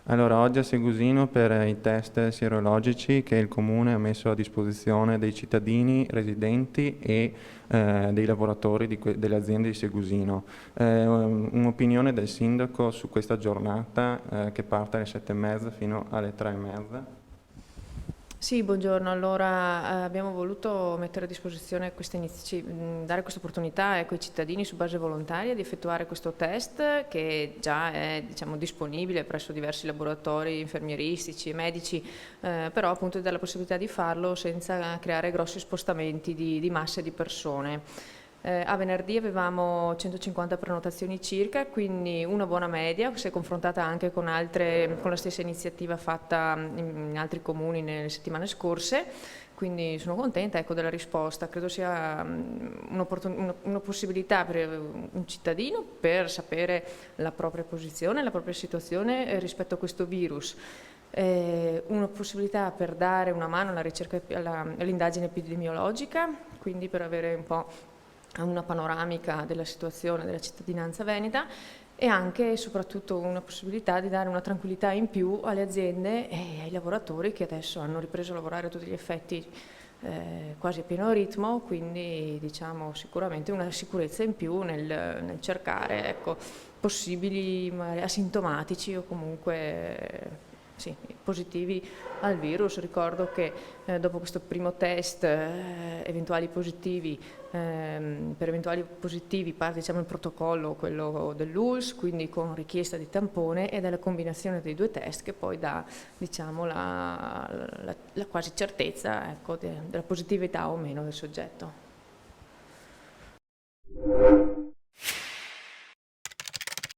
Allora, oggi a Segusino per i test sierologici che il Comune ha messo a disposizione dei cittadini residenti e dei lavoratori delle aziende di Segusino. Un'opinione del Sindaco su questa giornata che parte alle 7:30 fino alle 3:30? Sì, buongiorno. Allora, abbiamo voluto mettere a disposizione dare questa opportunità, ecco, ai cittadini su base volontaria di effettuare questo test che già è, diciamo, disponibile presso diversi laboratori infermieristici e medici, però appunto dà la possibilità di farlo senza creare grossi spostamenti di masse di persone. A venerdì avevamo 150 prenotazioni circa, quindi una buona media, se confrontata anche con la stessa iniziativa fatta in altri comuni nelle settimane scorse, quindi sono contenta, ecco, della risposta. Credo sia una possibilità per un cittadino per sapere la propria posizione, la propria situazione rispetto a questo virus. Una possibilità per dare una mano alla ricerca, all'indagine epidemiologica, quindi per avere un po' una panoramica della situazione della cittadinanza veneta, e anche e soprattutto una possibilità di dare una tranquillità in più alle aziende e ai lavoratori che adesso hanno ripreso a lavorare a tutti gli effetti quasi a pieno ritmo, quindi diciamo sicuramente una sicurezza in più nel cercare, ecco, possibili magari asintomatici o comunque sì, positivi al virus. Ricordo che dopo questo primo test per eventuali positivi parte, diciamo, il protocollo, quello dell'ULSS, quindi con richiesta di tampone, ed è la combinazione dei due test che poi dà, diciamo, la quasi certezza, ecco, della positività o meno del soggetto.